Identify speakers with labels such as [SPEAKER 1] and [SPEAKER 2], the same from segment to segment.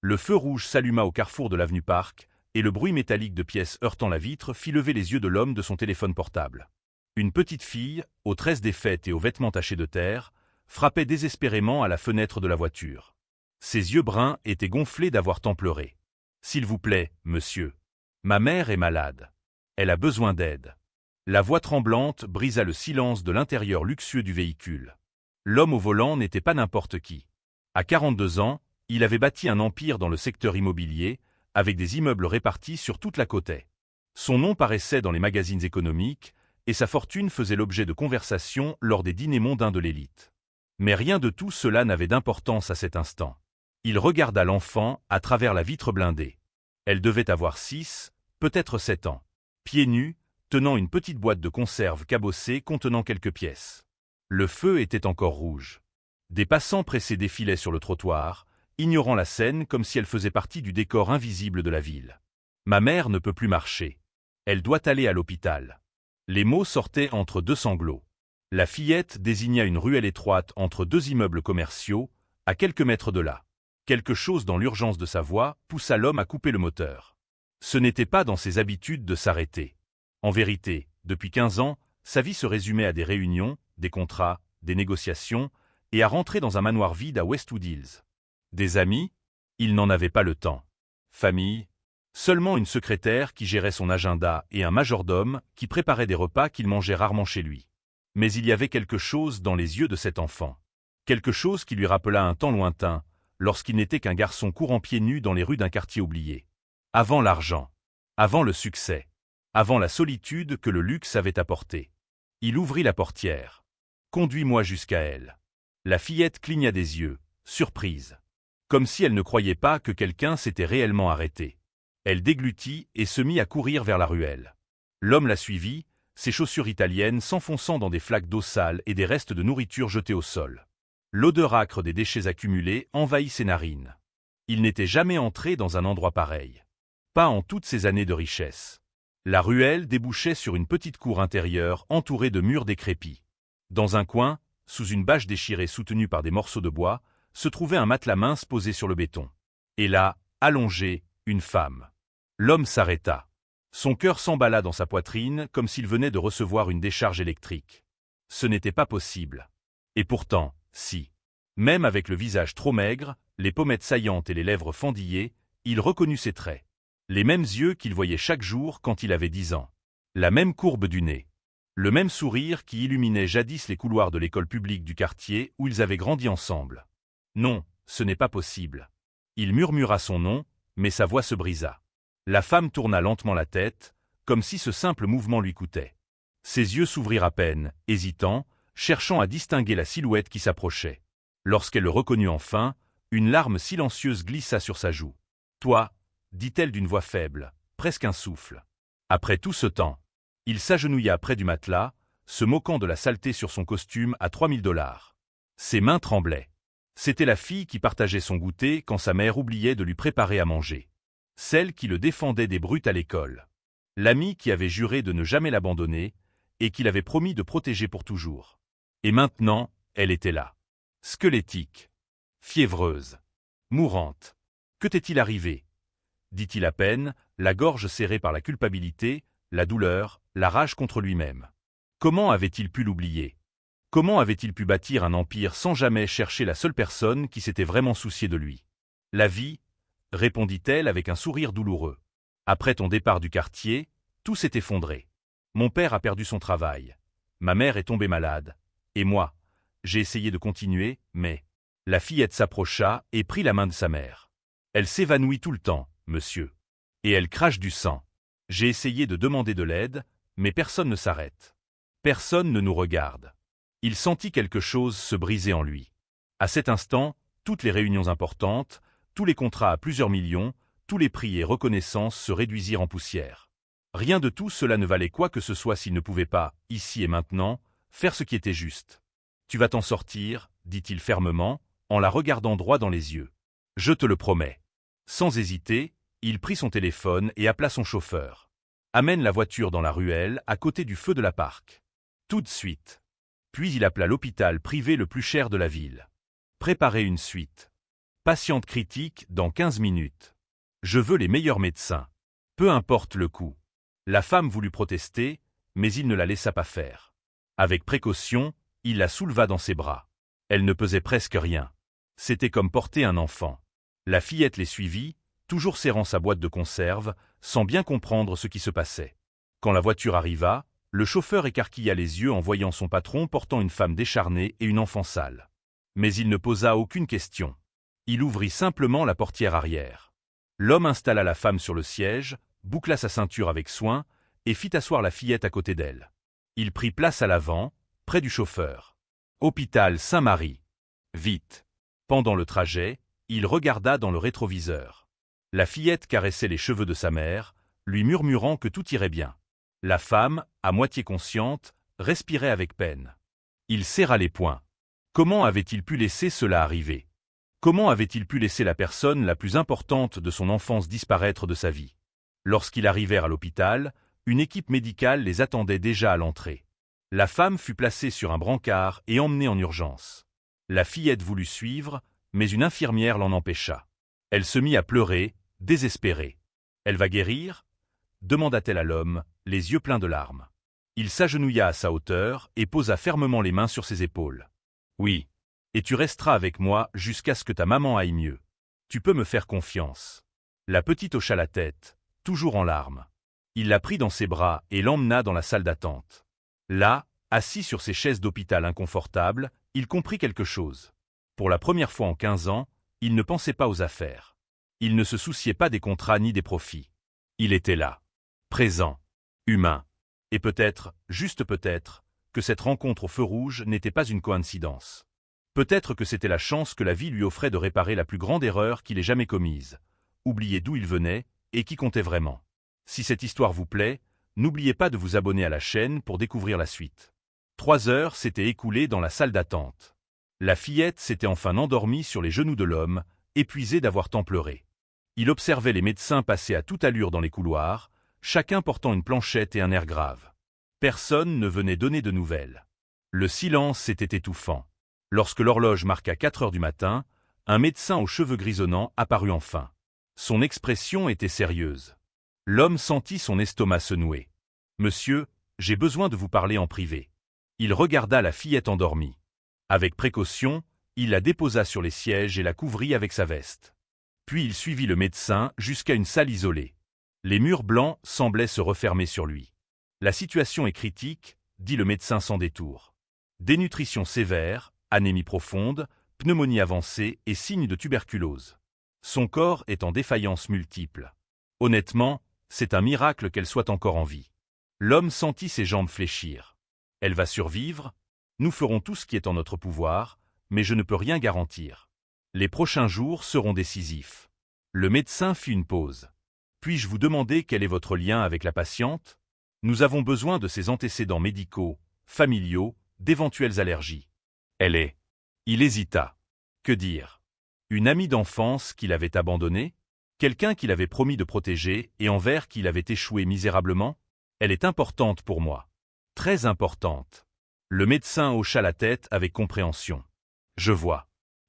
[SPEAKER 1] Le feu rouge s'alluma au carrefour de l'avenue Park, et le bruit métallique de pièces heurtant la vitre fit lever les yeux de l'homme de son téléphone portable. Une petite fille, aux tresses défaites et aux vêtements tachés de terre, frappait désespérément à la fenêtre de la voiture. Ses yeux bruns étaient gonflés d'avoir tant pleuré. « S'il vous plaît, monsieur. Ma mère est malade. Elle a besoin d'aide. » La voix tremblante brisa le silence de l'intérieur luxueux du véhicule. L'homme au volant n'était pas n'importe qui. À 42 ans, il avait bâti un empire dans le secteur immobilier, avec des immeubles répartis sur toute la côte est. Son nom paraissait dans les magazines économiques, et sa fortune faisait l'objet de conversations lors des dîners mondains de l'élite. Mais rien de tout cela n'avait d'importance à cet instant. Il regarda l'enfant à travers la vitre blindée. Elle devait avoir 6, peut-être 7 ans. Pieds nus, tenant une petite boîte de conserve cabossée contenant quelques pièces. Le feu était encore rouge. Des passants pressés défilaient sur le trottoir, ignorant la scène comme si elle faisait partie du décor invisible de la ville. « Ma mère ne peut plus marcher. Elle doit aller à l'hôpital. » Les mots sortaient entre deux sanglots. La fillette désigna une ruelle étroite entre deux immeubles commerciaux, à quelques mètres de là. Quelque chose dans l'urgence de sa voix poussa l'homme à couper le moteur. Ce n'était pas dans ses habitudes de s'arrêter. En vérité, depuis 15 ans, sa vie se résumait à des réunions, des contrats, des négociations, et à rentrer dans un manoir vide à Westwood Hills. Des amis? Il n'en avait pas le temps. Famille? Seulement une secrétaire qui gérait son agenda et un majordome qui préparait des repas qu'il mangeait rarement chez lui. Mais il y avait quelque chose dans les yeux de cet enfant. Quelque chose qui lui rappela un temps lointain, lorsqu'il n'était qu'un garçon courant pieds nus dans les rues d'un quartier oublié. Avant l'argent. Avant le succès. Avant la solitude que le luxe avait apportée. Il ouvrit la portière. « Conduis-moi jusqu'à elle. » La fillette cligna des yeux, surprise. Comme si elle ne croyait pas que quelqu'un s'était réellement arrêté. Elle déglutit et se mit à courir vers la ruelle. L'homme la suivit, ses chaussures italiennes s'enfonçant dans des flaques d'eau sale et des restes de nourriture jetés au sol. L'odeur âcre des déchets accumulés envahit ses narines. Il n'était jamais entré dans un endroit pareil. Pas en toutes ces années de richesse. La ruelle débouchait sur une petite cour intérieure entourée de murs décrépits. Dans un coin, sous une bâche déchirée soutenue par des morceaux de bois, se trouvait un matelas mince posé sur le béton. Et là, allongée, une femme. L'homme s'arrêta. Son cœur s'emballa dans sa poitrine comme s'il venait de recevoir une décharge électrique. Ce n'était pas possible. Et pourtant, si. Même avec le visage trop maigre, les pommettes saillantes et les lèvres fendillées, il reconnut ses traits. Les mêmes yeux qu'il voyait chaque jour quand il avait 10 ans. La même courbe du nez. Le même sourire qui illuminait jadis les couloirs de l'école publique du quartier où ils avaient grandi ensemble. Non, ce n'est pas possible. Il murmura son nom, mais sa voix se brisa. La femme tourna lentement la tête, comme si ce simple mouvement lui coûtait. Ses yeux s'ouvrirent à peine, hésitants, cherchant à distinguer la silhouette qui s'approchait. Lorsqu'elle le reconnut enfin, une larme silencieuse glissa sur sa joue. « Toi » dit-elle d'une voix faible, presque un souffle. Après tout ce temps, il s'agenouilla près du matelas, se moquant de la saleté sur son costume à $3000. Ses mains tremblaient. C'était la fille qui partageait son goûter quand sa mère oubliait de lui préparer à manger. Celle qui le défendait des brutes à l'école. L'amie qui avait juré de ne jamais l'abandonner et qu'il avait promis de protéger pour toujours. Et maintenant, elle était là. Squelettique. Fiévreuse. Mourante. Que t'est-il arrivé ? Dit-il à peine, la gorge serrée par la culpabilité, la douleur, la rage contre lui-même. Comment avait-il pu l'oublier ? Comment avait-il pu bâtir un empire sans jamais chercher la seule personne qui s'était vraiment souciée de lui ? La vie, répondit-elle avec un sourire douloureux. Après ton départ du quartier, tout s'est effondré. Mon père a perdu son travail. Ma mère est tombée malade. Et moi, j'ai essayé de continuer, mais... La fillette s'approcha et prit la main de sa mère. Elle s'évanouit tout le temps, monsieur. Et elle crache du sang. J'ai essayé de demander de l'aide, mais personne ne s'arrête. Personne ne nous regarde. Il sentit quelque chose se briser en lui. À cet instant, toutes les réunions importantes, tous les contrats à plusieurs millions, tous les prix et reconnaissances se réduisirent en poussière. Rien de tout cela ne valait quoi que ce soit s'il ne pouvait pas, ici et maintenant, faire ce qui était juste. « Tu vas t'en sortir, » dit-il fermement, en la regardant droit dans les yeux. « Je te le promets. » Sans hésiter, il prit son téléphone et appela son chauffeur. « Amène la voiture dans la ruelle, à côté du feu de la Park. » Tout de suite. Puis il appela l'hôpital privé le plus cher de la ville. « Préparez une suite. » Patiente critique dans 15 minutes. Je veux les meilleurs médecins. Peu importe le coût. La femme voulut protester, mais il ne la laissa pas faire. Avec précaution, il la souleva dans ses bras. Elle ne pesait presque rien. C'était comme porter un enfant. La fillette les suivit, toujours serrant sa boîte de conserve, sans bien comprendre ce qui se passait. Quand la voiture arriva, le chauffeur écarquilla les yeux en voyant son patron portant une femme décharnée et une enfant sale. Mais il ne posa aucune question. Il ouvrit simplement la portière arrière. L'homme installa la femme sur le siège, boucla sa ceinture avec soin et fit asseoir la fillette à côté d'elle. Il prit place à l'avant, près du chauffeur. Hôpital Saint-Marie. Vite. Pendant le trajet, il regarda dans le rétroviseur. La fillette caressait les cheveux de sa mère, lui murmurant que tout irait bien. La femme, à moitié consciente, respirait avec peine. Il serra les poings. Comment avait-il pu laisser cela arriver? Comment avait-il pu laisser la personne la plus importante de son enfance disparaître de sa vie? Lorsqu'ils arrivèrent à l'hôpital, une équipe médicale les attendait déjà à l'entrée. La femme fut placée sur un brancard et emmenée en urgence. La fillette voulut suivre, mais une infirmière l'en empêcha. Elle se mit à pleurer, désespérée. « Elle va guérir ?» demanda-t-elle à l'homme, les yeux pleins de larmes. Il s'agenouilla à sa hauteur et posa fermement les mains sur ses épaules. « Oui. Et tu resteras avec moi jusqu'à ce que ta maman aille mieux. Tu peux me faire confiance. » La petite hocha la tête, toujours en larmes. Il la prit dans ses bras et l'emmena dans la salle d'attente. Là, assis sur ses chaises d'hôpital inconfortables, il comprit quelque chose. Pour la première fois en 15 ans, il ne pensait pas aux affaires. Il ne se souciait pas des contrats ni des profits. Il était là, présent, humain. Et peut-être, juste peut-être, que cette rencontre au feu rouge n'était pas une coïncidence. Peut-être que c'était la chance que la vie lui offrait de réparer la plus grande erreur qu'il ait jamais commise, oublier d'où il venait et qui comptait vraiment. Si cette histoire vous plaît, n'oubliez pas de vous abonner à la chaîne pour découvrir la suite. 3 heures s'étaient écoulées dans la salle d'attente. La fillette s'était enfin endormie sur les genoux de l'homme, épuisée d'avoir tant pleuré. Il observait les médecins passer à toute allure dans les couloirs, chacun portant une planchette et un air grave. Personne ne venait donner de nouvelles. Le silence était étouffant. Lorsque l'horloge marqua 4 heures du matin, un médecin aux cheveux grisonnants apparut enfin. Son expression était sérieuse. L'homme sentit son estomac se nouer. « Monsieur, j'ai besoin de vous parler en privé. » Il regarda la fillette endormie. Avec précaution, il la déposa sur les sièges et la couvrit avec sa veste. Puis il suivit le médecin jusqu'à une salle isolée. Les murs blancs semblaient se refermer sur lui. « La situation est critique, » dit le médecin sans détour. « Dénutrition sévère, anémie profonde, pneumonie avancée et signes de tuberculose. Son corps est en défaillance multiple. Honnêtement, c'est un miracle qu'elle soit encore en vie. » L'homme sentit ses jambes fléchir. « Elle va survivre? Nous ferons tout ce qui est en notre pouvoir, mais je ne peux rien garantir. Les prochains jours seront décisifs. » Le médecin fit une pause. « Puis-je vous demander quel est votre lien avec la patiente? Nous avons besoin de ses antécédents médicaux, familiaux, d'éventuelles allergies. » Elle est. Il hésita. Que dire? Une amie d'enfance qu'il avait abandonnée? Quelqu'un qu'il avait promis de protéger et envers qui il avait échoué misérablement? Elle est importante pour moi. Très importante. Le médecin hocha la tête avec compréhension. Je vois.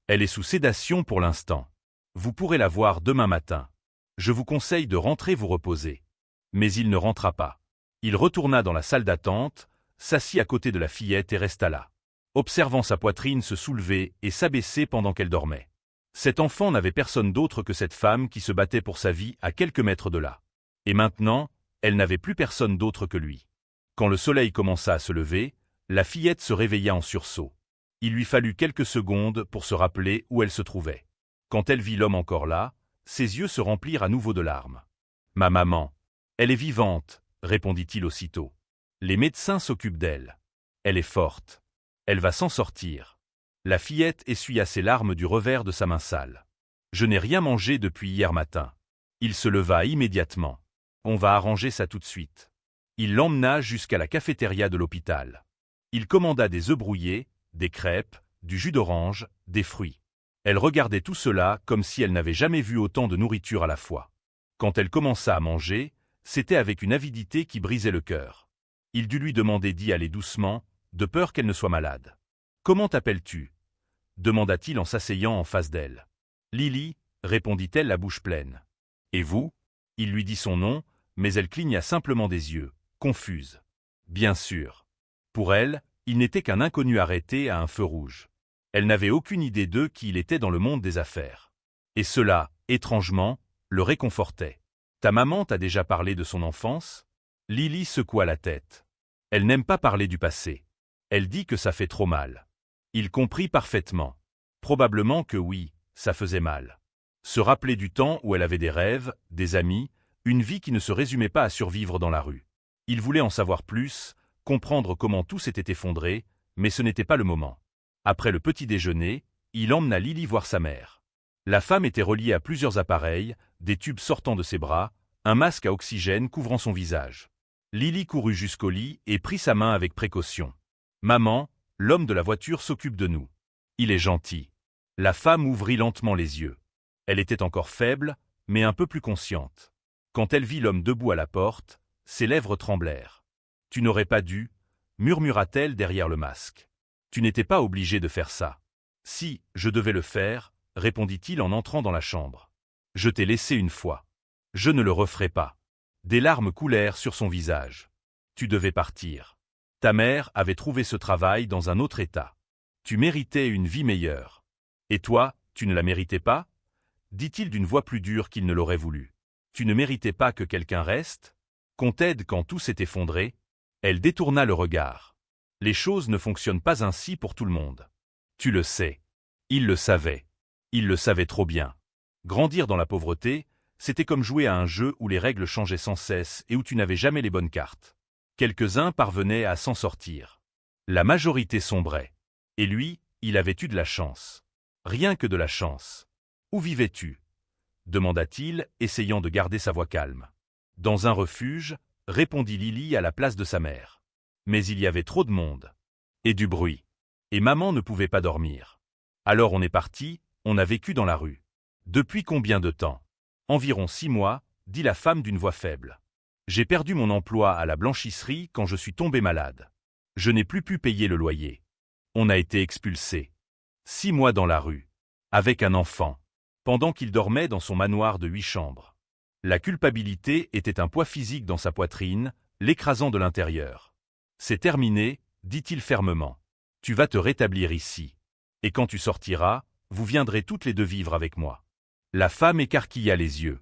[SPEAKER 1] Elle est sous sédation pour l'instant. Vous pourrez la voir demain matin. Je vous conseille de rentrer vous reposer. Mais il ne rentra pas. Il retourna dans la salle d'attente, s'assit à côté de la fillette et resta là, observant sa poitrine se soulever et s'abaisser pendant qu'elle dormait. Cet enfant n'avait personne d'autre que cette femme qui se battait pour sa vie à quelques mètres de là. Et maintenant, elle n'avait plus personne d'autre que lui. Quand le soleil commença à se lever, la fillette se réveilla en sursaut. Il lui fallut quelques secondes pour se rappeler où elle se trouvait. Quand elle vit l'homme encore là, ses yeux se remplirent à nouveau de larmes. « Ma maman. Elle est vivante, » répondit-il aussitôt. « Les médecins s'occupent d'elle. Elle est forte. Elle va s'en sortir. » La fillette essuya ses larmes du revers de sa main sale. « Je n'ai rien mangé depuis hier matin. » Il se leva immédiatement. « On va arranger ça tout de suite. » Il l'emmena jusqu'à la cafétéria de l'hôpital. Il commanda des œufs brouillés, des crêpes, du jus d'orange, des fruits. Elle regardait tout cela comme si elle n'avait jamais vu autant de nourriture à la fois. Quand elle commença à manger, c'était avec une avidité qui brisait le cœur. Il dut lui demander d'y aller doucement, de peur qu'elle ne soit malade. « Comment t'appelles-tu » demanda-t-il en s'asseyant en face d'elle. Lily, répondit-elle la bouche pleine. Et vous? Il lui dit son nom, mais elle cligna simplement des yeux, confuse. Bien sûr. Pour elle, il n'était qu'un inconnu arrêté à un feu rouge. Elle n'avait aucune idée d'eux qui il était dans le monde des affaires. Et cela, étrangement, le réconfortait. Ta maman t'a déjà parlé de son enfance? Lily secoua la tête. Elle n'aime pas parler du passé. Elle dit que ça fait trop mal. Il comprit parfaitement. Probablement que oui, ça faisait mal. Se rappeler du temps où elle avait des rêves, des amis, une vie qui ne se résumait pas à survivre dans la rue. Il voulait en savoir plus, comprendre comment tout s'était effondré, mais ce n'était pas le moment. Après le petit déjeuner, il emmena Lily voir sa mère. La femme était reliée à plusieurs appareils, des tubes sortant de ses bras, un masque à oxygène couvrant son visage. Lily courut jusqu'au lit et prit sa main avec précaution. « Maman, l'homme de la voiture s'occupe de nous. Il est gentil. » La femme ouvrit lentement les yeux. Elle était encore faible, mais un peu plus consciente. Quand elle vit l'homme debout à la porte, ses lèvres tremblèrent. « Tu n'aurais pas dû, » murmura-t-elle derrière le masque. « Tu n'étais pas obligé de faire ça. »« Si, je devais le faire, » répondit-il en entrant dans la chambre. « Je t'ai laissé une fois. Je ne le referai pas. » Des larmes coulèrent sur son visage. « Tu devais partir. Ta mère avait trouvé ce travail dans un autre état. Tu méritais une vie meilleure. Et toi, tu ne la méritais pas ?» dit-il d'une voix plus dure qu'il ne l'aurait voulu. « Tu ne méritais pas que quelqu'un reste? Qu'on t'aide quand tout s'est effondré ?» Elle détourna le regard. « Les choses ne fonctionnent pas ainsi pour tout le monde. Tu le sais. » Il le savait. Il le savait trop bien. Grandir dans la pauvreté, c'était comme jouer à un jeu où les règles changeaient sans cesse et où tu n'avais jamais les bonnes cartes. Quelques-uns parvenaient à s'en sortir. La majorité sombrait. Et lui, il avait eu de la chance. Rien que de la chance. « Où vivais-tu » demanda-t-il, essayant de garder sa voix calme. « Dans un refuge » répondit Lily à la place de sa mère. Mais il y avait trop de monde. Et du bruit. Et maman ne pouvait pas dormir. Alors on est parti, on a vécu dans la rue. Depuis combien de temps? Environ 6 mois, dit la femme d'une voix faible. J'ai perdu mon emploi à la blanchisserie quand je suis tombée malade. Je n'ai plus pu payer le loyer. On a été expulsés. 6 mois dans la rue. Avec un enfant. Pendant qu'il dormait dans son manoir de 8 chambres. La culpabilité était un poids physique dans sa poitrine, l'écrasant de l'intérieur. C'est terminé, dit-il fermement. Tu vas te rétablir ici. Et quand tu sortiras, vous viendrez toutes les deux vivre avec moi. La femme écarquilla les yeux.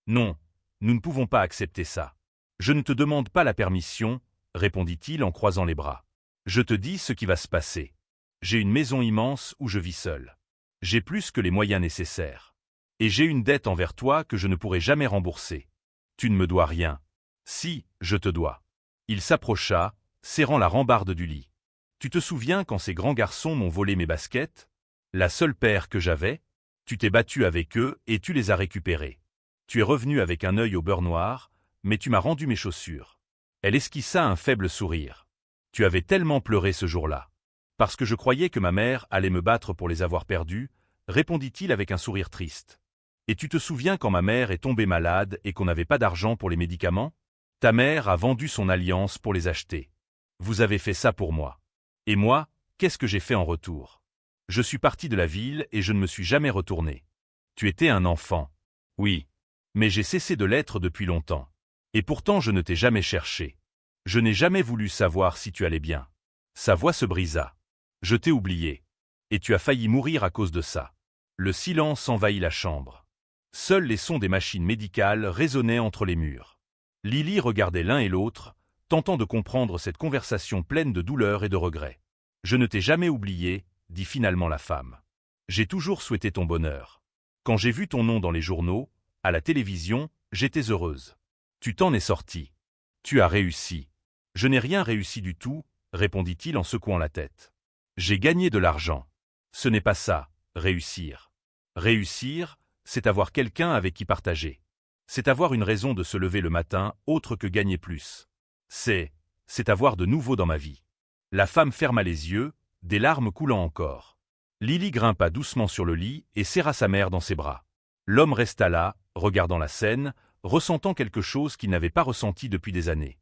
[SPEAKER 1] Non, nous ne pouvons pas accepter ça. Je ne te demande pas la permission, répondit-il en croisant les bras. Je te dis ce qui va se passer. J'ai une maison immense où je vis seul. J'ai plus que les moyens nécessaires. Et j'ai une dette envers toi que je ne pourrai jamais rembourser. Tu ne me dois rien. Si, je te dois. Il s'approcha, serrant la rambarde du lit. Tu te souviens quand ces grands garçons m'ont volé mes baskets? La seule paire que j'avais? Tu t'es battu avec eux et tu les as récupérées. Tu es revenu avec un œil au beurre noir, mais tu m'as rendu mes chaussures. Elle esquissa un faible sourire. Tu avais tellement pleuré ce jour-là. Parce que je croyais que ma mère allait me battre pour les avoir perdues, répondit-il avec un sourire triste. Et tu te souviens quand ma mère est tombée malade et qu'on n'avait pas d'argent pour les médicaments? Ta mère a vendu son alliance pour les acheter. Vous avez fait ça pour moi. Et moi, qu'est-ce que j'ai fait en retour? Je suis parti de la ville et je ne me suis jamais retourné. Tu étais un enfant. Oui. Mais j'ai cessé de l'être depuis longtemps. Et pourtant je ne t'ai jamais cherché. Je n'ai jamais voulu savoir si tu allais bien. Sa voix se brisa. Je t'ai oublié. Et tu as failli mourir à cause de ça. Le silence envahit la chambre. Seuls les sons des machines médicales résonnaient entre les murs. Lily regardait l'un et l'autre, tentant de comprendre cette conversation pleine de douleur et de regret. « Je ne t'ai jamais oublié, » dit finalement la femme. « J'ai toujours souhaité ton bonheur. Quand j'ai vu ton nom dans les journaux, à la télévision, j'étais heureuse. Tu t'en es sorti. Tu as réussi. »« Je n'ai rien réussi du tout, » répondit-il en secouant la tête. « J'ai gagné de l'argent. Ce n'est pas ça, réussir. Réussir, c'est avoir quelqu'un avec qui partager. C'est avoir une raison de se lever le matin autre que gagner plus. C'est avoir de nouveau dans ma vie. » La femme ferma les yeux, des larmes coulant encore. Lily grimpa doucement sur le lit et serra sa mère dans ses bras. L'homme resta là, regardant la scène, ressentant quelque chose qu'il n'avait pas ressenti depuis des années.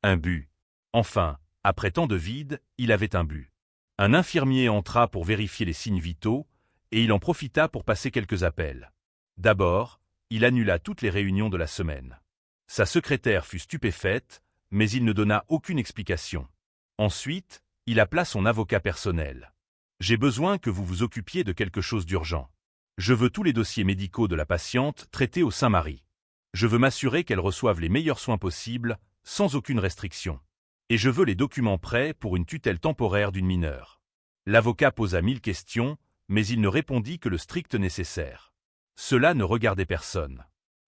[SPEAKER 1] Un but. Enfin, après tant de vide, il avait un but. Un infirmier entra pour vérifier les signes vitaux, et il en profita pour passer quelques appels. D'abord, il annula toutes les réunions de la semaine. Sa secrétaire fut stupéfaite, mais il ne donna aucune explication. Ensuite, il appela son avocat personnel. « J'ai besoin que vous vous occupiez de quelque chose d'urgent. Je veux tous les dossiers médicaux de la patiente traités au Saint-Marie. Je veux m'assurer qu'elle reçoive les meilleurs soins possibles, sans aucune restriction. Et je veux les documents prêts pour une tutelle temporaire d'une mineure. » L'avocat posa 1000 questions, mais il ne répondit que le strict nécessaire. Cela ne regardait personne.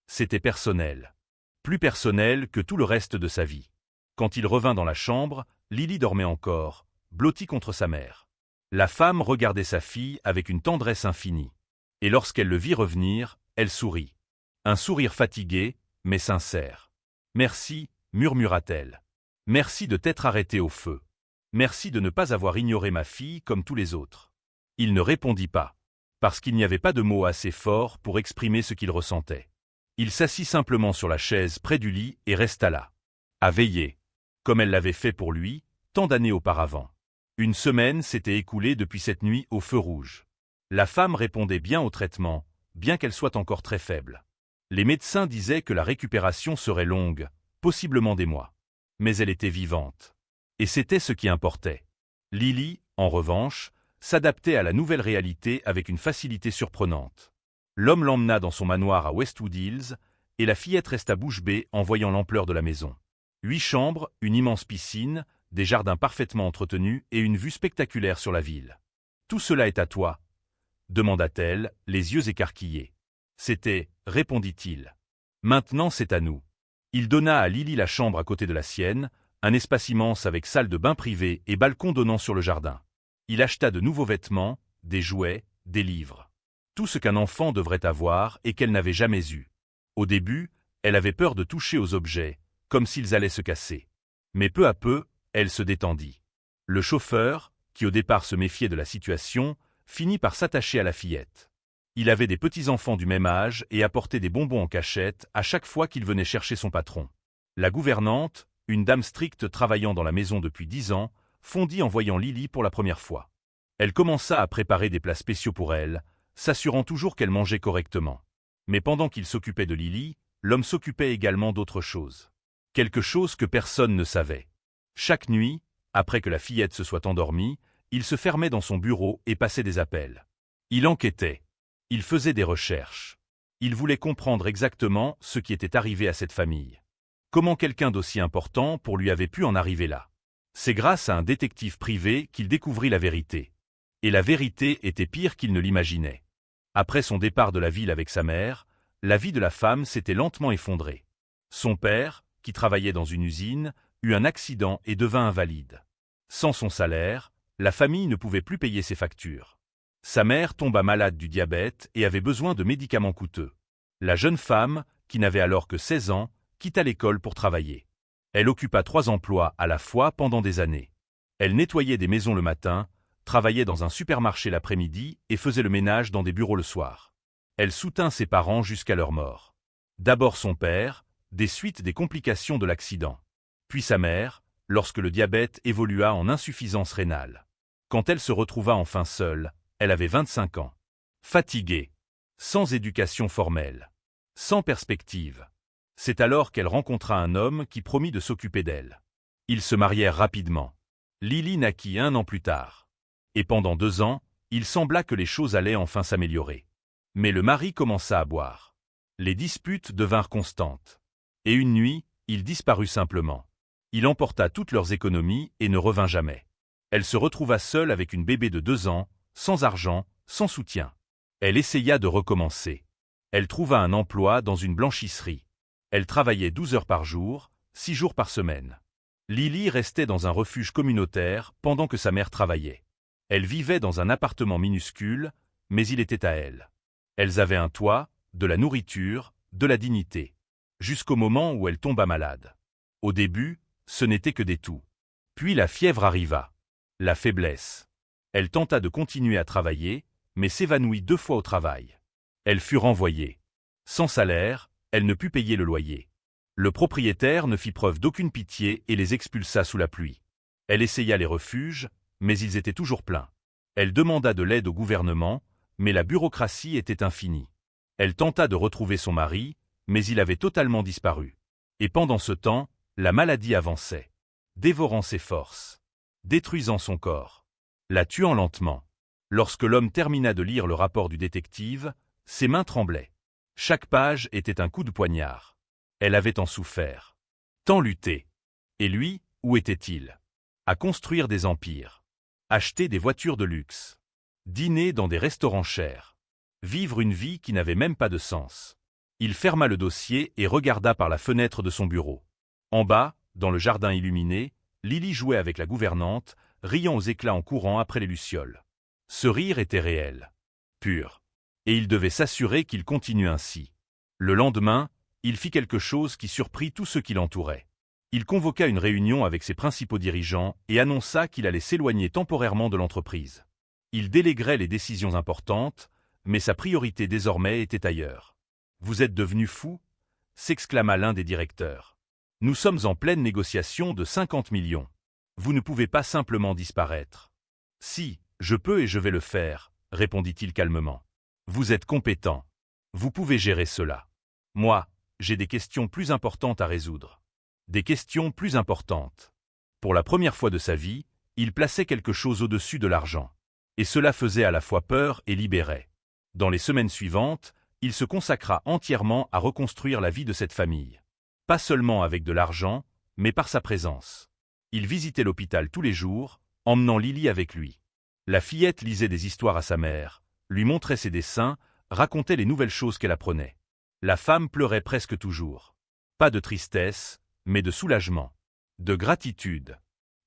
[SPEAKER 1] C'était personnel. Plus personnel que tout le reste de sa vie. Quand il revint dans la chambre, Lily dormait encore, blottie contre sa mère. La femme regardait sa fille avec une tendresse infinie. Et lorsqu'elle le vit revenir, elle sourit. Un sourire fatigué, mais sincère. « Merci, murmura-t-elle. Merci de t'être arrêté au feu. Merci de ne pas avoir ignoré ma fille comme tous les autres. » Il ne répondit pas, parce qu'il n'y avait pas de mots assez forts pour exprimer ce qu'il ressentait. Il s'assit simplement sur la chaise près du lit et resta là, à veiller, comme elle l'avait fait pour lui, tant d'années auparavant. Une semaine s'était écoulée depuis cette nuit au feu rouge. La femme répondait bien au traitement, bien qu'elle soit encore très faible. Les médecins disaient que la récupération serait longue, possiblement des mois. Mais elle était vivante. Et c'était ce qui importait. Lily, en revanche, s'adaptait à la nouvelle réalité avec une facilité surprenante. L'homme l'emmena dans son manoir à Westwood Hills, et la fillette resta bouche bée en voyant l'ampleur de la maison. 8 chambres, une immense piscine, des jardins parfaitement entretenus et une vue spectaculaire sur la ville. « Tout cela est à toi ?» demanda-t-elle, les yeux écarquillés. « C'était, » répondit-il. « Maintenant c'est à nous. » Il donna à Lily la chambre à côté de la sienne, un espace immense avec salle de bain privée et balcon donnant sur le jardin. Il acheta de nouveaux vêtements, des jouets, des livres. Tout ce qu'un enfant devrait avoir et qu'elle n'avait jamais eu. Au début, elle avait peur de toucher aux objets, comme s'ils allaient se casser. Mais peu à peu, elle se détendit. Le chauffeur, qui au départ se méfiait de la situation, finit par s'attacher à la fillette. Il avait des petits-enfants du même âge et apportait des bonbons en cachette à chaque fois qu'il venait chercher son patron. La gouvernante, une dame stricte travaillant dans la maison depuis 10 ans, fondit en voyant Lily pour la première fois. Elle commença à préparer des plats spéciaux pour elle, s'assurant toujours qu'elle mangeait correctement. Mais pendant qu'il s'occupait de Lily, l'homme s'occupait également d'autre chose. Quelque chose que personne ne savait. Chaque nuit, après que la fillette se soit endormie, il se fermait dans son bureau et passait des appels. Il enquêtait. Il faisait des recherches. Il voulait comprendre exactement ce qui était arrivé à cette famille. Comment quelqu'un d'aussi important pour lui avait pu en arriver là? C'est grâce à un détective privé qu'il découvrit la vérité. Et la vérité était pire qu'il ne l'imaginait. Après son départ de la ville avec sa mère, la vie de la femme s'était lentement effondrée. Son père, qui travaillait dans une usine, eut un accident et devint invalide. Sans son salaire, la famille ne pouvait plus payer ses factures. Sa mère tomba malade du diabète et avait besoin de médicaments coûteux. La jeune femme, qui n'avait alors que 16 ans, quitta l'école pour travailler. Elle occupa 3 emplois à la fois pendant des années. Elle nettoyait des maisons le matin, travaillait dans un supermarché l'après-midi et faisait le ménage dans des bureaux le soir. Elle soutint ses parents jusqu'à leur mort. D'abord son père, des suites des complications de l'accident. Puis sa mère, lorsque le diabète évolua en insuffisance rénale. Quand elle se retrouva enfin seule, elle avait 25 ans. Fatiguée, sans éducation formelle, sans perspective. C'est alors qu'elle rencontra un homme qui promit de s'occuper d'elle. Ils se marièrent rapidement. Lily naquit 1 an plus tard. Et pendant 2 ans, il sembla que les choses allaient enfin s'améliorer. Mais le mari commença à boire. Les disputes devinrent constantes. Et une nuit, il disparut simplement. Il emporta toutes leurs économies et ne revint jamais. Elle se retrouva seule avec une bébé de 2 ans, sans argent, sans soutien. Elle essaya de recommencer. Elle trouva un emploi dans une blanchisserie. Elle travaillait 12 heures par jour, 6 jours par semaine. Lily restait dans un refuge communautaire pendant que sa mère travaillait. Elle vivait dans un appartement minuscule, mais il était à elle. Elles avaient un toit, de la nourriture, de la dignité. Jusqu'au moment où elle tomba malade. Au début, ce n'était que des toux. Puis la fièvre arriva. La faiblesse. Elle tenta de continuer à travailler, mais s'évanouit 2 fois au travail. Elle fut renvoyée. Sans salaire, elle ne put payer le loyer. Le propriétaire ne fit preuve d'aucune pitié et les expulsa sous la pluie. Elle essaya les refuges, mais ils étaient toujours pleins. Elle demanda de l'aide au gouvernement, Mais la bureaucratie était infinie. Elle tenta de retrouver son mari, mais il avait totalement disparu. Et pendant ce temps, la maladie avançait, dévorant ses forces, détruisant son corps, la tuant lentement. Lorsque l'homme termina de lire le rapport du détective, ses mains tremblaient. Chaque page était un coup de poignard. Elle avait tant souffert, tant lutté. Et lui, où était-il? À construire des empires, acheter des voitures de luxe, dîner dans des restaurants chers, vivre une vie qui n'avait même pas de sens. Il ferma le dossier et regarda par la fenêtre de son bureau. En bas, dans le jardin illuminé, Lily jouait avec la gouvernante, riant aux éclats en courant après les lucioles. Ce rire était réel, pur, et il devait s'assurer qu'il continue ainsi. Le lendemain, il fit quelque chose qui surprit tous ceux qui l'entouraient. Il convoqua une réunion avec ses principaux dirigeants et annonça qu'il allait s'éloigner temporairement de l'entreprise. Il déléguerait les décisions importantes, mais sa priorité désormais était ailleurs. « Vous êtes devenu fou ?» s'exclama l'un des directeurs. « Nous sommes en pleine négociation de 50 millions. Vous ne pouvez pas simplement disparaître. »« Si, je peux et je vais le faire, » répondit-il calmement. « Vous êtes compétent. Vous pouvez gérer cela. Moi, j'ai des questions plus importantes à résoudre. Des questions plus importantes. » Pour la première fois de sa vie, il plaçait quelque chose au-dessus de l'argent. Et cela faisait à la fois peur et libérait. Dans les semaines suivantes, il se consacra entièrement à reconstruire la vie de cette famille. Pas seulement avec de l'argent, mais par sa présence. Il visitait l'hôpital tous les jours, emmenant Lily avec lui. La fillette lisait des histoires à sa mère, lui montrait ses dessins, racontait les nouvelles choses qu'elle apprenait. La femme pleurait presque toujours. Pas de tristesse, mais de soulagement, de gratitude,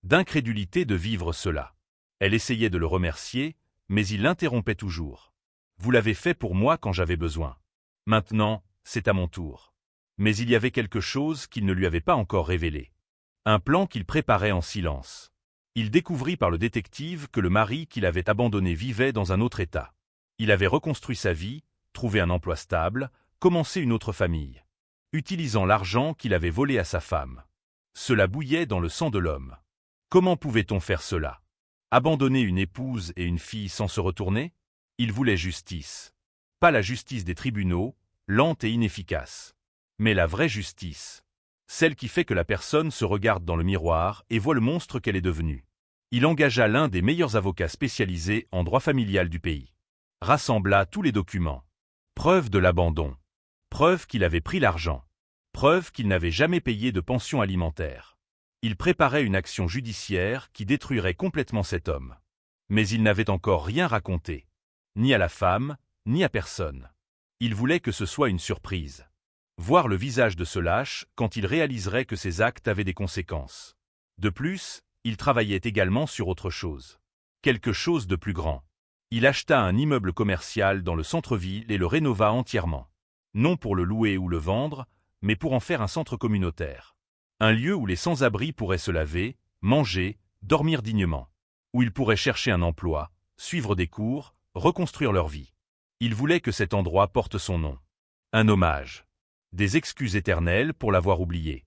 [SPEAKER 1] d'incrédulité de vivre cela. Elle essayait de le remercier, mais il l'interrompait toujours. « Vous l'avez fait pour moi quand j'avais besoin. Maintenant, c'est à mon tour. » Mais il y avait quelque chose qu'il ne lui avait pas encore révélé. Un plan qu'il préparait en silence. Il découvrit par le détective que le mari qu'il avait abandonné vivait dans un autre état. Il avait reconstruit sa vie, trouvé un emploi stable, commencé une autre famille, utilisant l'argent qu'il avait volé à sa femme. Cela bouillait dans le sang de l'homme. Comment pouvait-on faire cela? Abandonner une épouse et une fille sans se retourner? Il voulait justice. Pas la justice des tribunaux, lente et inefficace. Mais la vraie justice. Celle qui fait que la personne se regarde dans le miroir et voit le monstre qu'elle est devenue. Il engagea l'un des meilleurs avocats spécialisés en droit familial du pays. Rassembla tous les documents. Preuve de l'abandon. Preuve qu'il avait pris l'argent. Preuve qu'il n'avait jamais payé de pension alimentaire. Il préparait une action judiciaire qui détruirait complètement cet homme. Mais il n'avait encore rien raconté. Ni à la femme, ni à personne. Il voulait que ce soit une surprise. Voir le visage de ce lâche quand il réaliserait que ses actes avaient des conséquences. De plus, il travaillait également sur autre chose. Quelque chose de plus grand. Il acheta un immeuble commercial dans le centre-ville et le rénova entièrement. Non pour le louer ou le vendre, mais pour en faire un centre communautaire. Un lieu où les sans-abri pourraient se laver, manger, dormir dignement. Où ils pourraient chercher un emploi, suivre des cours, reconstruire leur vie. Il voulait que cet endroit porte son nom. Un hommage. Des excuses éternelles pour l'avoir oublié.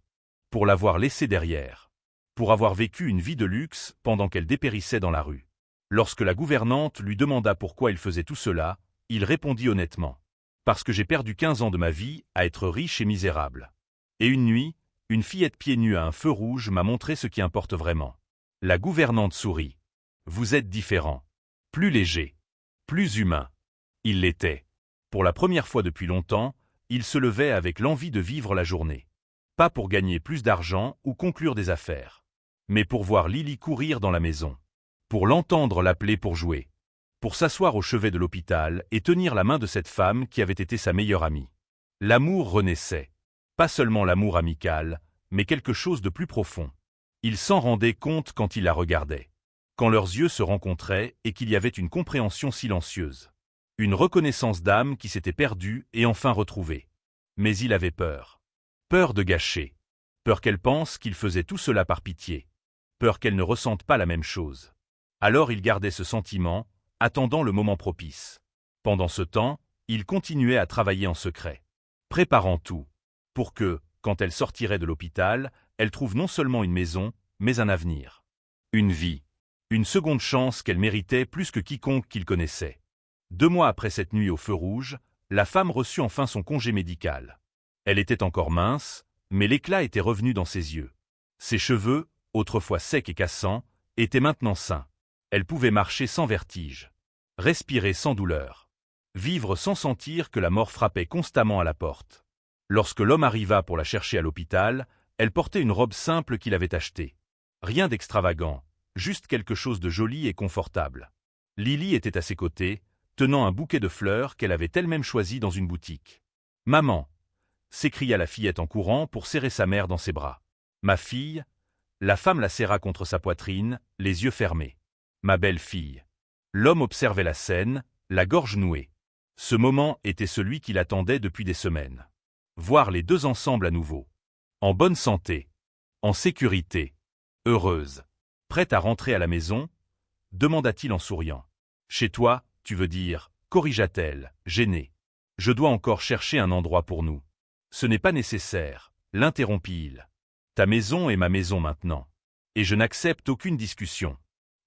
[SPEAKER 1] Pour l'avoir laissé derrière. Pour avoir vécu une vie de luxe pendant qu'elle dépérissait dans la rue. Lorsque la gouvernante lui demanda pourquoi il faisait tout cela, il répondit honnêtement. Parce que j'ai perdu 15 ans de ma vie à être riche et misérable. Et une nuit, une fillette pieds nus à un feu rouge m'a montré ce qui importe vraiment. La gouvernante sourit. Vous êtes différent. Plus léger. Plus humain. Il l'était. Pour la première fois depuis longtemps, il se levait avec l'envie de vivre la journée. Pas pour gagner plus d'argent ou conclure des affaires. Mais pour voir Lily courir dans la maison. Pour l'entendre l'appeler pour jouer. Pour s'asseoir au chevet de l'hôpital et tenir la main de cette femme qui avait été sa meilleure amie. L'amour renaissait. Pas seulement l'amour amical, mais quelque chose de plus profond. Il s'en rendait compte quand il la regardait. Quand leurs yeux se rencontraient et qu'il y avait une compréhension silencieuse. Une reconnaissance d'âme qui s'était perdue et enfin retrouvée. Mais il avait peur. Peur de gâcher. Peur qu'elle pense qu'il faisait tout cela par pitié. Peur qu'elle ne ressente pas la même chose. Alors il gardait ce sentiment, attendant le moment propice. Pendant ce temps, il continuait à travailler en secret. Préparant tout. Pour que, quand elle sortirait de l'hôpital, elle trouve non seulement une maison, mais un avenir. Une vie. Une seconde chance qu'elle méritait plus que quiconque qu'il connaissait. 2 mois après cette nuit au feu rouge, la femme reçut enfin son congé médical. Elle était encore mince, mais l'éclat était revenu dans ses yeux. Ses cheveux, autrefois secs et cassants, étaient maintenant sains. Elle pouvait marcher sans vertige, respirer sans douleur, vivre sans sentir que la mort frappait constamment à la porte. Lorsque l'homme arriva pour la chercher à l'hôpital, elle portait une robe simple qu'il avait achetée. Rien d'extravagant, juste quelque chose de joli et confortable. Lily était à ses côtés, tenant un bouquet de fleurs qu'elle avait elle-même choisi dans une boutique. « Maman !» s'écria la fillette en courant pour serrer sa mère dans ses bras. « Ma fille !» La femme la serra contre sa poitrine, les yeux fermés. « Ma belle fille !» L'homme observait la scène, la gorge nouée. Ce moment était celui qu'il attendait depuis des semaines. Voir les deux ensemble à nouveau. En bonne santé. En sécurité. Heureuse. Prête à rentrer à la maison ? Demanda-t-il en souriant. Chez toi, tu veux dire, corrigea-t-elle, gênée. Je dois encore chercher un endroit pour nous. Ce n'est pas nécessaire, l'interrompit-il. Ta maison est ma maison maintenant. Et je n'accepte aucune discussion.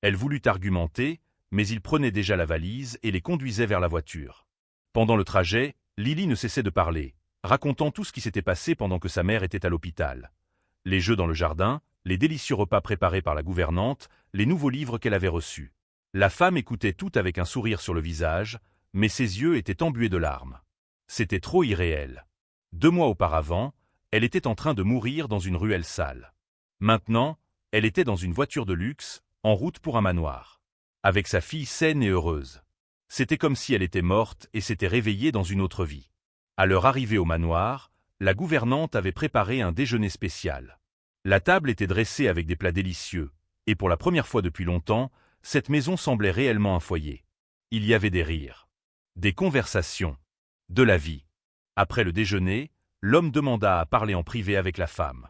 [SPEAKER 1] Elle voulut argumenter, mais il prenait déjà la valise et les conduisait vers la voiture. Pendant le trajet, Lily ne cessait de parler, racontant tout ce qui s'était passé pendant que sa mère était à l'hôpital. Les jeux dans le jardin, les délicieux repas préparés par la gouvernante, les nouveaux livres qu'elle avait reçus. La femme écoutait tout avec un sourire sur le visage, mais ses yeux étaient embués de larmes. C'était trop irréel. 2 mois auparavant, elle était en train de mourir dans une ruelle sale. Maintenant, elle était dans une voiture de luxe, en route pour un manoir. Avec sa fille saine et heureuse. C'était comme si elle était morte et s'était réveillée dans une autre vie. À leur arrivée au manoir, la gouvernante avait préparé un déjeuner spécial. La table était dressée avec des plats délicieux, et pour la première fois depuis longtemps, cette maison semblait réellement un foyer. Il y avait des rires, des conversations, de la vie. Après le déjeuner, l'homme demanda à parler en privé avec la femme.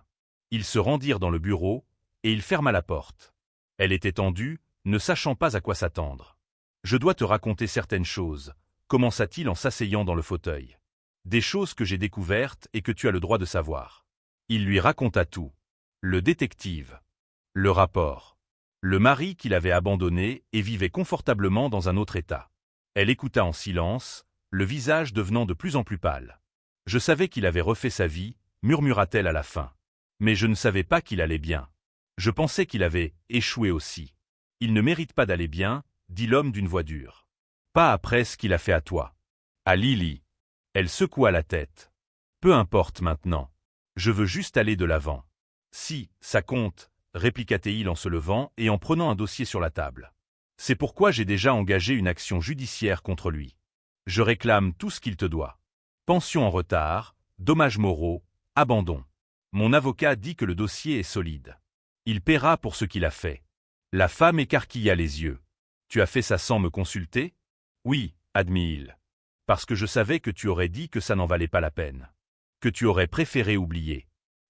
[SPEAKER 1] Ils se rendirent dans le bureau, et il ferma la porte. Elle était tendue, ne sachant pas à quoi s'attendre. « Je dois te raconter certaines choses », commença-t-il en s'asseyant dans le fauteuil. « Des choses que j'ai découvertes et que tu as le droit de savoir. » Il lui raconta tout. Le détective. Le rapport. Le mari qu'il avait abandonné et vivait confortablement dans un autre état. Elle écouta en silence, le visage devenant de plus en plus pâle. « Je savais qu'il avait refait sa vie », murmura-t-elle à la fin. « Mais je ne savais pas qu'il allait bien. Je pensais qu'il avait échoué aussi. » « Il ne mérite pas d'aller bien, » dit l'homme d'une voix dure. « Pas après ce qu'il a fait à toi. » À Lily. Elle secoua la tête. « Peu importe maintenant. Je veux juste aller de l'avant. »« Si, ça compte, » répliqua-t-il en se levant et en prenant un dossier sur la table. « C'est pourquoi j'ai déjà engagé une action judiciaire contre lui. Je réclame tout ce qu'il te doit. Pension en retard, dommages moraux, abandon. Mon avocat dit que le dossier est solide. Il paiera pour ce qu'il a fait. » La femme écarquilla les yeux. « Tu as fait ça sans me consulter ?»« Oui, » admit-il. « Parce que je savais que tu aurais dit que ça n'en valait pas la peine. Que tu aurais préféré oublier.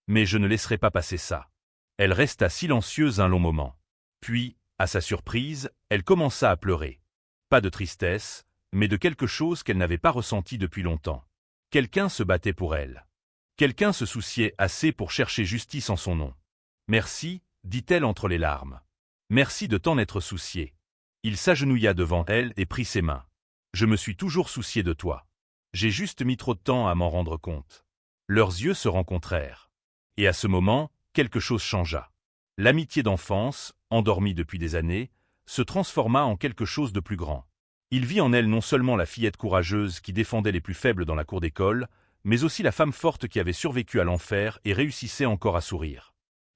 [SPEAKER 1] Mais je ne laisserai pas passer ça. » Elle resta silencieuse un long moment. Puis, à sa surprise, elle commença à pleurer. Pas de tristesse, mais de quelque chose qu'elle n'avait pas ressenti depuis longtemps. Quelqu'un se battait pour elle. Quelqu'un se souciait assez pour chercher justice en son nom. « Merci, » dit-elle entre les larmes. « Merci de t'en être soucié. » Il s'agenouilla devant elle et prit ses mains. « Je me suis toujours soucié de toi. J'ai juste mis trop de temps à m'en rendre compte. » Leurs yeux se rencontrèrent. Et à ce moment, quelque chose changea. L'amitié d'enfance, endormie depuis des années, se transforma en quelque chose de plus grand. Il vit en elle non seulement la fillette courageuse qui défendait les plus faibles dans la cour d'école, mais aussi la femme forte qui avait survécu à l'enfer et réussissait encore à sourire.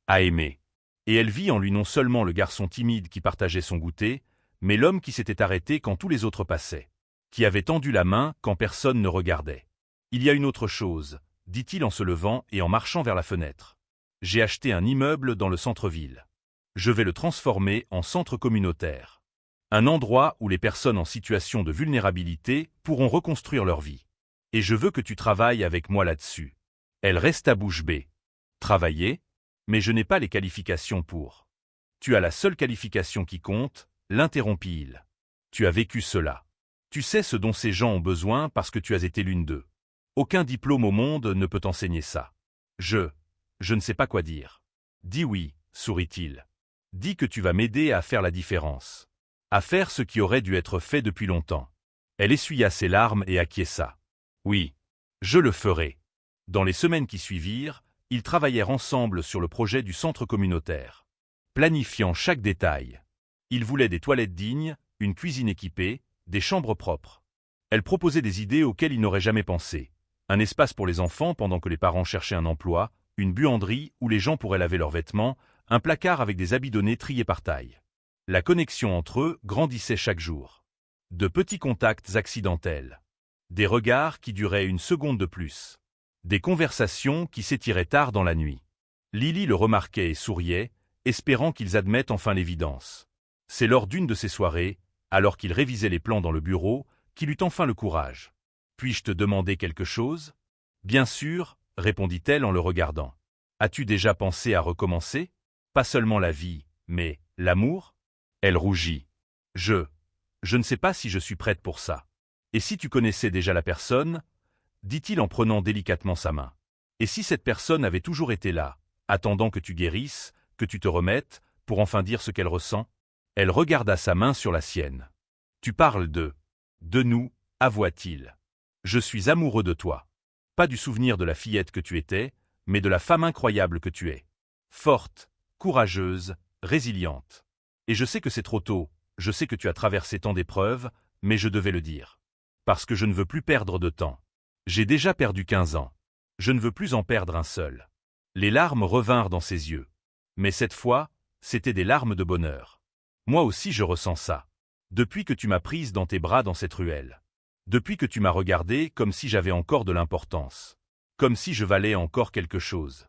[SPEAKER 1] À aimer. Et elle vit en lui non seulement le garçon timide qui partageait son goûter, mais l'homme qui s'était arrêté quand tous les autres passaient, qui avait tendu la main quand personne ne regardait. « Il y a une autre chose, » dit-il en se levant et en marchant vers la fenêtre. « J'ai acheté un immeuble dans le centre-ville. Je vais le transformer en centre communautaire. Un endroit où les personnes en situation de vulnérabilité pourront reconstruire leur vie. Et je veux que tu travailles avec moi là-dessus. » Elle resta bouche bée. « Travailler ? Mais je n'ai pas les qualifications pour. »« Tu as la seule qualification qui compte, » l'interrompit-il. « Tu as vécu cela. Tu sais ce dont ces gens ont besoin parce que tu as été l'une d'eux. Aucun diplôme au monde ne peut enseigner ça. Je ne sais pas quoi dire. Dis oui, » sourit-il. « Dis que tu vas m'aider à faire la différence. À faire ce qui aurait dû être fait depuis longtemps. » Elle essuya ses larmes et acquiesça. Oui, je le ferai. Dans les semaines qui suivirent, ils travaillèrent ensemble sur le projet du centre communautaire. Planifiant chaque détail. Ils voulaient des toilettes dignes, une cuisine équipée, des chambres propres. Elle proposait des idées auxquelles ils n'auraient jamais pensé. Un espace pour les enfants pendant que les parents cherchaient un emploi, une buanderie où les gens pourraient laver leurs vêtements, un placard avec des habits donnés triés par taille. La connexion entre eux grandissait chaque jour. De petits contacts accidentels. Des regards qui duraient une seconde de plus. Des conversations qui s'étiraient tard dans la nuit. Lily le remarquait et souriait, espérant qu'ils admettent enfin l'évidence. C'est lors d'une de ces soirées, alors qu'il révisait les plans dans le bureau, qu'il eut enfin le courage. « Puis-je te demander quelque chose ?»« Bien sûr, » répondit-elle en le regardant. « As-tu déjà pensé à recommencer ? Pas seulement la vie, mais l'amour ?» Elle rougit. « Je ne sais pas si je suis prête pour ça. Et si tu connaissais déjà la personne ?» dit-il en prenant délicatement sa main. « Et si cette personne avait toujours été là, attendant que tu guérisses, que tu te remettes, pour enfin dire ce qu'elle ressent ?» Elle regarda sa main sur la sienne. « Tu parles de nous, avoua-t-il. Je suis amoureux de toi. Pas du souvenir de la fillette que tu étais, mais de la femme incroyable que tu es. Forte, courageuse, résiliente. Et je sais que c'est trop tôt, je sais que tu as traversé tant d'épreuves, mais je devais le dire. Parce que je ne veux plus perdre de temps. J'ai déjà perdu 15 ans. Je ne veux plus en perdre un seul. » Les larmes revinrent dans ses yeux. Mais cette fois, c'étaient des larmes de bonheur. « Moi aussi je ressens ça. Depuis que tu m'as prise dans tes bras dans cette ruelle. Depuis que tu m'as regardé comme si j'avais encore de l'importance. Comme si je valais encore quelque chose.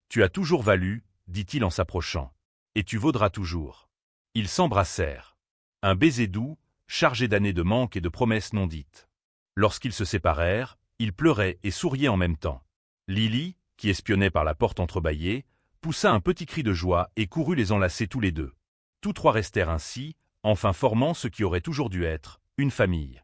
[SPEAKER 1] Tu as toujours valu, dit-il en s'approchant. Et tu vaudras toujours. » Ils s'embrassèrent. Un baiser doux, chargé d'années de manque et de promesses non dites. Lorsqu'ils se séparèrent, ils pleuraient et souriaient en même temps. Lily, qui espionnait par la porte entrebâillée, poussa un petit cri de joie et courut les enlacer tous les deux. Tous trois restèrent ainsi, enfin formant ce qui aurait toujours dû être une famille.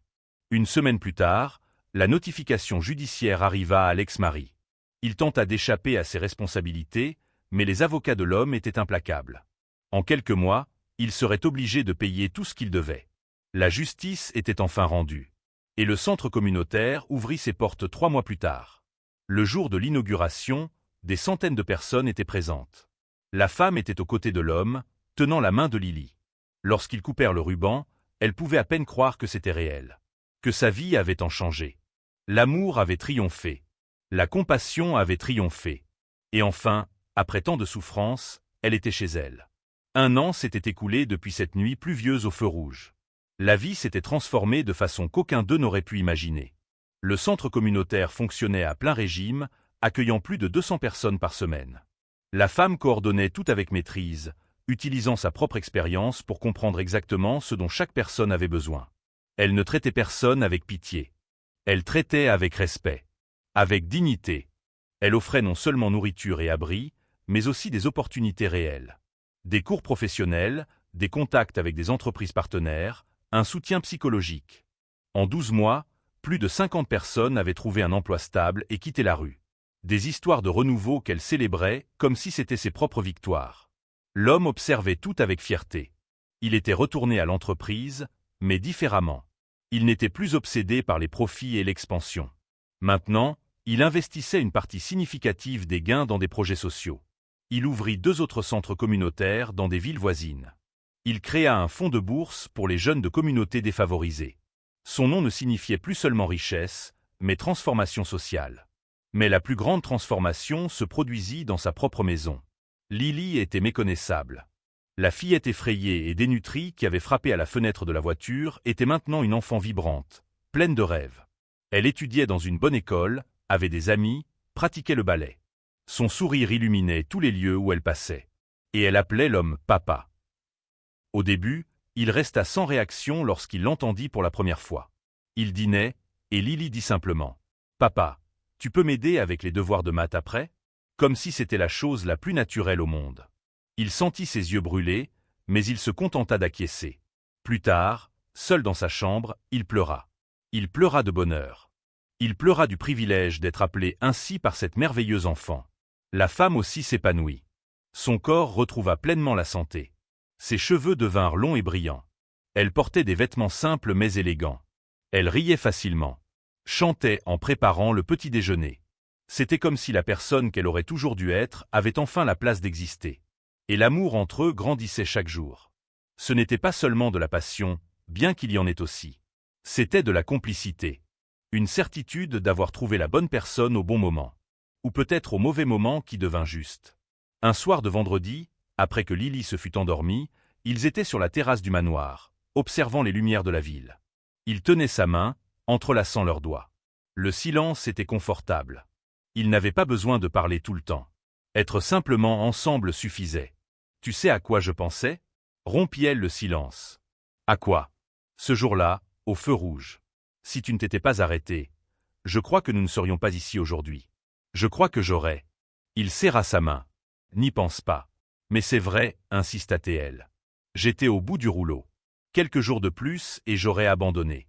[SPEAKER 1] Une semaine plus tard, la notification judiciaire arriva à l'ex-mari. Il tenta d'échapper à ses responsabilités, mais les avocats de l'homme étaient implacables. En quelques mois, il serait obligé de payer tout ce qu'il devait. La justice était enfin rendue. Et le centre communautaire ouvrit ses portes 3 mois plus tard. Le jour de l'inauguration, des centaines de personnes étaient présentes. La femme était aux côtés de l'homme, tenant la main de Lily. Lorsqu'ils coupèrent le ruban, elle pouvait à peine croire que c'était réel. Que sa vie avait tant changé. L'amour avait triomphé. La compassion avait triomphé. Et enfin, après tant de souffrances, elle était chez elle. 1 an s'était écoulé depuis cette nuit pluvieuse au feu rouge. La vie s'était transformée de façon qu'aucun d'eux n'aurait pu imaginer. Le centre communautaire fonctionnait à plein régime, accueillant plus de 200 personnes par semaine. La femme coordonnait tout avec maîtrise, utilisant sa propre expérience pour comprendre exactement ce dont chaque personne avait besoin. Elle ne traitait personne avec pitié. Elle traitait avec respect, avec dignité. Elle offrait non seulement nourriture et abri, mais aussi des opportunités réelles. Des cours professionnels, des contacts avec des entreprises partenaires, un soutien psychologique. En 12 mois, plus de 50 personnes avaient trouvé un emploi stable et quitté la rue. Des histoires de renouveau qu'elle célébrait comme si c'était ses propres victoires. L'homme observait tout avec fierté. Il était retourné à l'entreprise, mais différemment. Il n'était plus obsédé par les profits et l'expansion. Maintenant, il investissait une partie significative des gains dans des projets sociaux. Il ouvrit 2 autres centres communautaires dans des villes voisines. Il créa un fonds de bourse pour les jeunes de communautés défavorisées. Son nom ne signifiait plus seulement richesse, mais transformation sociale. Mais la plus grande transformation se produisit dans sa propre maison. Lily était méconnaissable. La fillette effrayée et dénutrie qui avait frappé à la fenêtre de la voiture était maintenant une enfant vibrante, pleine de rêves. Elle étudiait dans une bonne école, avait des amis, pratiquait le ballet. Son sourire illuminait tous les lieux où elle passait. Et elle appelait l'homme « papa ». Au début, il resta sans réaction lorsqu'il l'entendit pour la première fois. Il dînait, et Lily dit simplement « Papa, tu peux m'aider avec les devoirs de maths après ?» Comme si c'était la chose la plus naturelle au monde. Il sentit ses yeux brûler, mais il se contenta d'acquiescer. Plus tard, seul dans sa chambre, il pleura. Il pleura de bonheur. Il pleura du privilège d'être appelé ainsi par cette merveilleuse enfant. La femme aussi s'épanouit. Son corps retrouva pleinement la santé. Ses cheveux devinrent longs et brillants. Elle portait des vêtements simples mais élégants. Elle riait facilement, chantait en préparant le petit déjeuner. C'était comme si la personne qu'elle aurait toujours dû être avait enfin la place d'exister. Et l'amour entre eux grandissait chaque jour. Ce n'était pas seulement de la passion, bien qu'il y en ait aussi. C'était de la complicité. Une certitude d'avoir trouvé la bonne personne au bon moment. Ou peut-être au mauvais moment qui devint juste. Un soir de vendredi, après que Lily se fut endormie, ils étaient sur la terrasse du manoir, observant les lumières de la ville. Ils tenaient sa main, entrelaçant leurs doigts. Le silence était confortable. Ils n'avaient pas besoin de parler tout le temps. Être simplement ensemble suffisait. « Tu sais à quoi je pensais » rompit-elle le silence. « À quoi » ? Ce jour-là, au feu rouge. Si tu ne t'étais pas arrêté, je crois que nous ne serions pas ici aujourd'hui. Je crois que j'aurais. Il serra sa main. N'y pense pas. Mais c'est vrai, insista T.L. J'étais au bout du rouleau. Quelques jours de plus et j'aurais abandonné.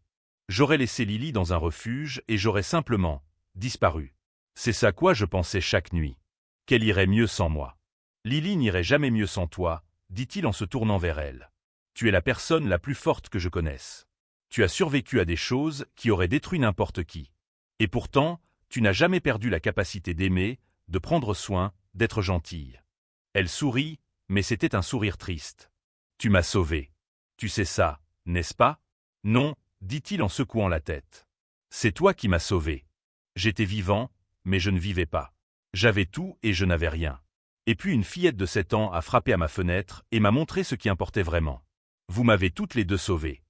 [SPEAKER 1] J'aurais laissé Lily dans un refuge et j'aurais simplement disparu. C'est ça quoi je pensais chaque nuit. Qu'elle irait mieux sans moi. Lily n'irait jamais mieux sans toi, dit-il en se tournant vers elle. Tu es la personne la plus forte que je connaisse. Tu as survécu à des choses qui auraient détruit n'importe qui. Et pourtant, tu n'as jamais perdu la capacité d'aimer, de prendre soin, d'être gentille. Elle sourit, mais c'était un sourire triste. Tu m'as sauvé. Tu sais ça, n'est-ce pas? Non, dit-il en secouant la tête. C'est toi qui m'as sauvé. J'étais vivant, mais je ne vivais pas. J'avais tout et je n'avais rien. Et puis une fillette de 7 ans a frappé à ma fenêtre et m'a montré ce qui importait vraiment. Vous m'avez toutes les deux sauvées.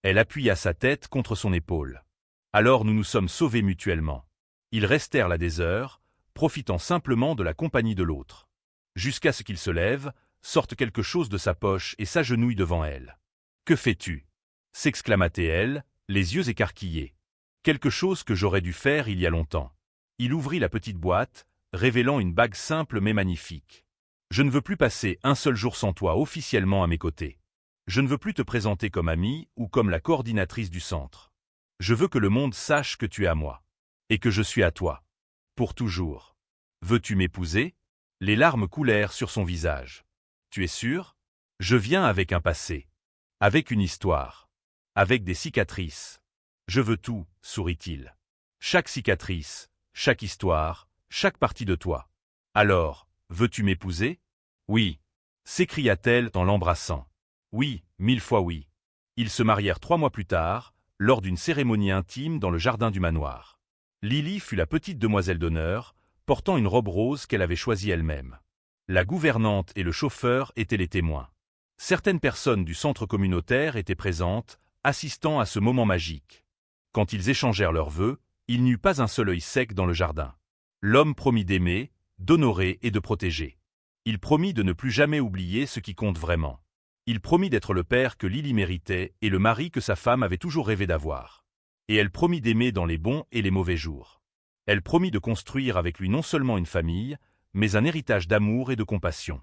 [SPEAKER 1] Elle appuya sa tête contre son épaule. Alors nous nous sommes sauvés mutuellement. Ils restèrent là des heures, profitant simplement de la compagnie de l'autre. Jusqu'à ce qu'il se lève, sorte quelque chose de sa poche et s'agenouille devant elle. « Que fais-tu » s'exclama T.L., les yeux écarquillés. Quelque chose que j'aurais dû faire il y a longtemps. Il ouvrit la petite boîte, révélant une bague simple mais magnifique. Je ne veux plus passer un seul jour sans toi officiellement à mes côtés. Je ne veux plus te présenter comme amie ou comme la coordinatrice du centre. Je veux que le monde sache que tu es à moi. Et que je suis à toi. Pour toujours. Veux-tu m'épouser ? Les larmes coulèrent sur son visage. Tu es sûr ? Je viens avec un passé. Avec une histoire. Avec des cicatrices. Je veux tout, sourit-il. Chaque cicatrice, chaque histoire, chaque partie de toi. Alors, veux-tu m'épouser ? Oui, s'écria-t-elle en l'embrassant. Oui, 1000 fois oui. Ils se marièrent 3 mois plus tard, lors d'une cérémonie intime dans le jardin du manoir. Lily fut la petite demoiselle d'honneur, portant une robe rose qu'elle avait choisie elle-même. La gouvernante et le chauffeur étaient les témoins. Certaines personnes du centre communautaire étaient présentes, assistant à ce moment magique. Quand ils échangèrent leurs vœux, il n'y eut pas un seul œil sec dans le jardin. L'homme promit d'aimer, d'honorer et de protéger. Il promit de ne plus jamais oublier ce qui compte vraiment. Il promit d'être le père que Lily méritait et le mari que sa femme avait toujours rêvé d'avoir. Et elle promit d'aimer dans les bons et les mauvais jours. Elle promit de construire avec lui non seulement une famille, mais un héritage d'amour et de compassion.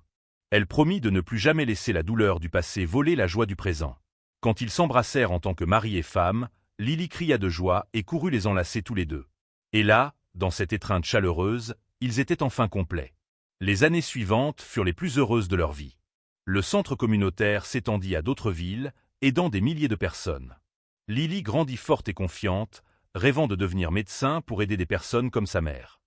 [SPEAKER 1] Elle promit de ne plus jamais laisser la douleur du passé voler la joie du présent. Quand ils s'embrassèrent en tant que mari et femme, Lily cria de joie et courut les enlacer tous les deux. Et là, dans cette étreinte chaleureuse, ils étaient enfin complets. Les années suivantes furent les plus heureuses de leur vie. Le centre communautaire s'étendit à d'autres villes, aidant des milliers de personnes. Lily grandit forte et confiante, rêvant de devenir médecin pour aider des personnes comme sa mère.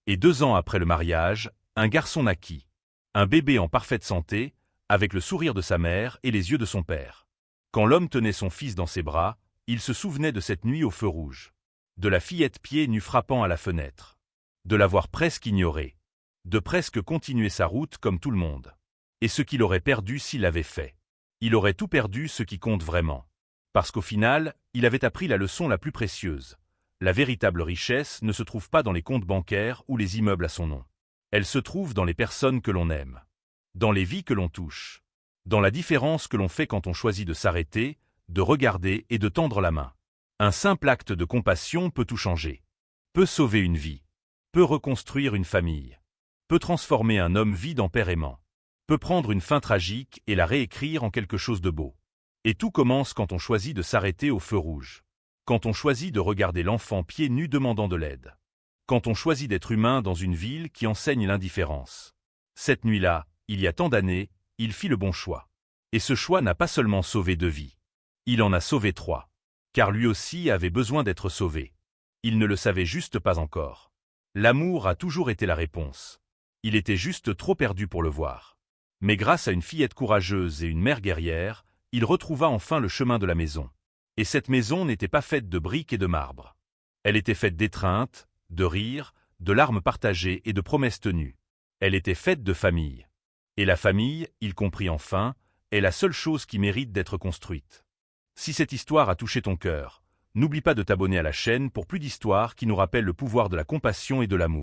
[SPEAKER 1] Et 2 ans après le mariage, un garçon naquit. Un bébé en parfaite santé, avec le sourire de sa mère et les yeux de son père. Quand l'homme tenait son fils dans ses bras, il se souvenait de cette nuit au feu rouge. De la fillette pieds nus frappant à la fenêtre. De l'avoir presque ignorée. De presque continuer sa route comme tout le monde. Et ce qu'il aurait perdu s'il l'avait fait. Il aurait tout perdu ce qui compte vraiment. Parce qu'au final, il avait appris la leçon la plus précieuse. La véritable richesse ne se trouve pas dans les comptes bancaires ou les immeubles à son nom. Elle se trouve dans les personnes que l'on aime. Dans les vies que l'on touche. Dans la différence que l'on fait quand on choisit de s'arrêter, de regarder et de tendre la main. Un simple acte de compassion peut tout changer. Peut sauver une vie. Peut reconstruire une famille. Peut transformer un homme vide en père aimant. Peut prendre une fin tragique et la réécrire en quelque chose de beau. Et tout commence quand on choisit de s'arrêter au feu rouge. Quand on choisit de regarder l'enfant pieds nus demandant de l'aide. Quand on choisit d'être humain dans une ville qui enseigne l'indifférence. Cette nuit-là, il y a tant d'années, il fit le bon choix. Et ce choix n'a pas seulement sauvé 2 vies. Il en a sauvé 3. car lui aussi avait besoin d'être sauvé. Il ne le savait juste pas encore. L'amour a toujours été la réponse. Il était juste trop perdu pour le voir. Mais grâce à une fillette courageuse et une mère guerrière, il retrouva enfin le chemin de la maison. Et cette maison n'était pas faite de briques et de marbre. Elle était faite d'étreintes, de rires, de larmes partagées et de promesses tenues. Elle était faite de famille. Et la famille, il comprit enfin, est la seule chose qui mérite d'être construite. Si cette histoire a touché ton cœur, n'oublie pas de t'abonner à la chaîne pour plus d'histoires qui nous rappellent le pouvoir de la compassion et de l'amour.